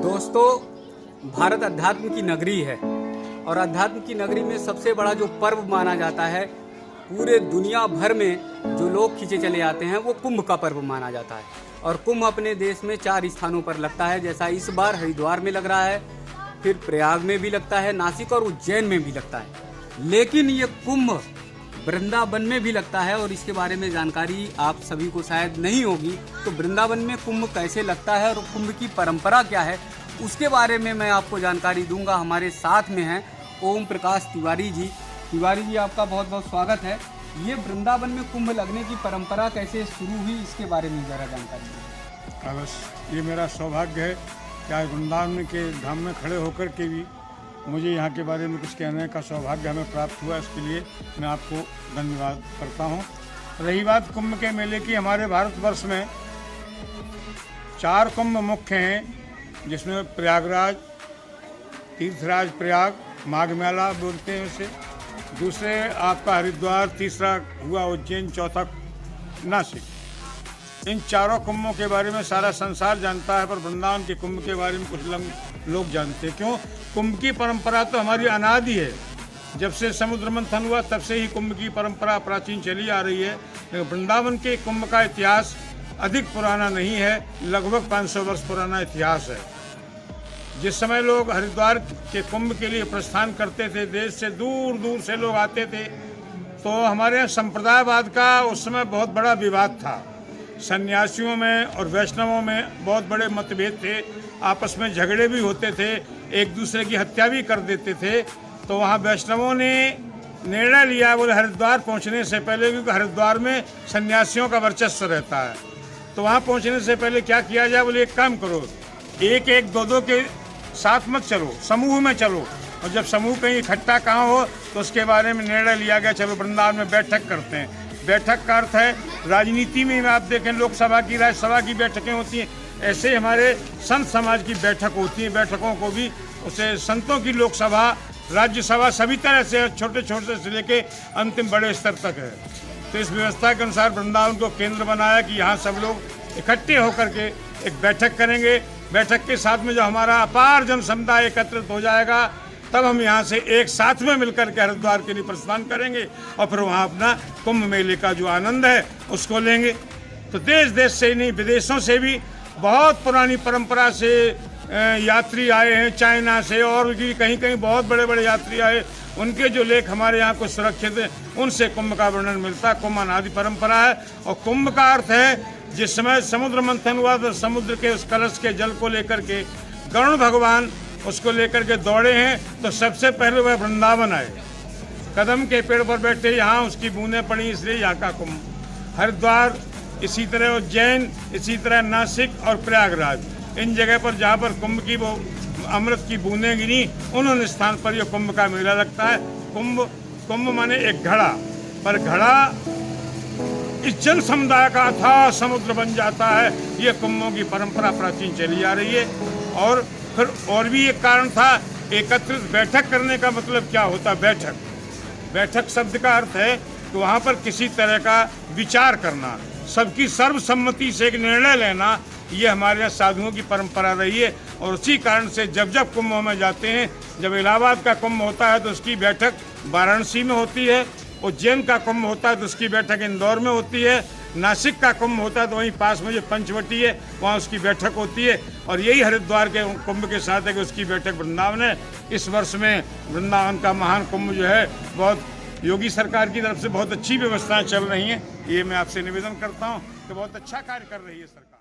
दोस्तों, भारत अध्यात्म की नगरी है और अध्यात्म की नगरी में सबसे बड़ा जो पर्व माना जाता है, पूरे दुनिया भर में जो लोग खींचे चले आते हैं, वो कुंभ का पर्व माना जाता है। और कुंभ अपने देश में 4 स्थानों पर लगता है, जैसा इस बार हरिद्वार में लग रहा है, फिर प्रयाग में भी लगता है, नासिक और उज्जैन में भी लगता है। लेकिन ये कुंभ वृंदावन में भी लगता है और इसके बारे में जानकारी आप सभी को शायद नहीं होगी। तो वृंदावन में कुंभ कैसे लगता है और कुंभ की परंपरा क्या है, उसके बारे में मैं आपको जानकारी दूंगा। हमारे साथ में हैं ओम प्रकाश तिवारी जी। तिवारी जी, आपका बहुत बहुत स्वागत है। ये वृंदावन में कुंभ लगने की परंपरा कैसे शुरू हुई, इसके बारे में ज़रा जानकारी दें। अवश्य, ये मेरा सौभाग्य है कि आज वृंदावन के धाम में खड़े होकर के भी मुझे यहाँ के बारे में कुछ कहने का सौभाग्य हमें प्राप्त हुआ। इसके लिए मैं आपको धन्यवाद करता हूँ। रही बात कुंभ के मेले की, हमारे भारतवर्ष में 4 कुंभ मुख्य हैं, जिसमें प्रयागराज, तीर्थराज प्रयाग, माघ मेला बोलते हैं उसे, दूसरे आपका हरिद्वार, तीसरा हुआ उज्जैन, चौथा नासिक। इन 4 कुंभों के बारे में सारा संसार जानता है, पर वृंदावन के कुंभ के बारे में कुछ लोग जानते हैं। क्यों? कुंभ की परंपरा तो हमारी अनादि है। जब से समुद्र मंथन हुआ तब से ही कुंभ की परंपरा प्राचीन चली आ रही है। लेकिन वृंदावन के कुंभ का इतिहास अधिक पुराना नहीं है, लगभग 500 वर्ष पुराना इतिहास है। जिस समय लोग हरिद्वार के कुंभ के लिए प्रस्थान करते थे, देश से दूर दूर से लोग आते थे, तो हमारे यहाँ संप्रदायवाद का उस समय बहुत बड़ा विवाद था। सन्यासियों में और वैष्णवों में बहुत बड़े मतभेद थे, आपस में झगड़े भी होते थे, एक दूसरे की हत्या भी कर देते थे। तो वहाँ वैष्णवों ने निर्णय लिया, बोले हरिद्वार पहुँचने से पहले, क्योंकि हरिद्वार में सन्यासियों का वर्चस्व रहता है, तो वहाँ पहुँचने से पहले क्या किया जाए, बोले एक काम करो, एक एक दो दो के साथ मत चलो, समूह में चलो। और जब समूह कहीं इकट्ठा कहाँ हो तो उसके बारे में निर्णय लिया गया, चलो वृंदावन में बैठक करते हैं। बैठक का अर्थ है, राजनीति में आप देखें लोकसभा की, राज्यसभा की बैठकें होती हैं, ऐसे हमारे संत समाज की बैठक होती है। बैठकों को भी उसे संतों की लोकसभा, राज्यसभा, सभी तरह से छोटे छोटे से लेके अंतिम बड़े स्तर तक है। तो इस व्यवस्था के अनुसार वृंदावन को केंद्र बनाया कि यहाँ सब लोग इकट्ठे होकर के एक बैठक करेंगे। बैठक के साथ में जो हमारा अपार जन समुदाय एकत्रित हो जाएगा, तब हम यहाँ से एक साथ में मिलकर के हरिद्वार के लिए प्रस्थान करेंगे और फिर वहाँ अपना कुंभ मेले का जो आनंद है उसको लेंगे। तो देश देश से नहीं, विदेशों से भी बहुत पुरानी परंपरा से यात्री आए हैं, चाइना से और भी कहीं कहीं बहुत बड़े बड़े यात्री आए, उनके जो लेख हमारे यहाँ को सुरक्षित हैं, उनसे कुंभ का वर्णन मिलता है। कुंभ अनादि परंपरा है और कुंभ का अर्थ है, जिस समय समुद्र मंथन हुआ तो समुद्र के उस कलश के जल को लेकर के गरुड़ भगवान उसको लेकर के दौड़े हैं, तो सबसे पहले वह वृंदावन आए, कदम के पेड़ पर बैठे, यहाँ उसकी बूंदें पड़ी, इसलिए यहाँ का कुंभ। हरिद्वार, इसी तरह उज्जैन, इसी तरह नासिक और प्रयागराज, इन जगह पर जहाँ पर कुंभ की वो अमृत की बूंदें गिरी, उन स्थान पर यह कुंभ का मेला लगता है। कुंभ माने एक घड़ा, पर घड़ा इस जन समुदाय का अथाह समुद्र बन जाता है। ये कुंभों की परंपरा प्राचीन चली आ रही है। और फिर और भी एक कारण था, एकत्रित बैठक करने का मतलब क्या होता है? बैठक शब्द का अर्थ है कि वहाँ पर किसी तरह का विचार करना, सबकी सर्वसम्मति से एक निर्णय लेना, ये हमारे यहाँ साधुओं की परंपरा रही है। और उसी कारण से जब जब कुंभों में जाते हैं, जब इलाहाबाद का कुंभ होता है तो उसकी बैठक वाराणसी में होती है, उज्जैन का कुंभ होता है तो उसकी बैठक इंदौर में होती है, नासिक का कुंभ होता है तो वहीं पास में जो पंचवटी है वहाँ उसकी बैठक होती है। और यही हरिद्वार के कुंभ के साथ है कि उसकी बैठक वृंदावन है। इस वर्ष में वृंदावन का महान कुंभ जो है, बहुत योगी सरकार की तरफ से बहुत अच्छी व्यवस्थाएं चल रही हैं। ये मैं आपसे निवेदन करता हूँ कि बहुत अच्छा कार्य कर रही है सरकार।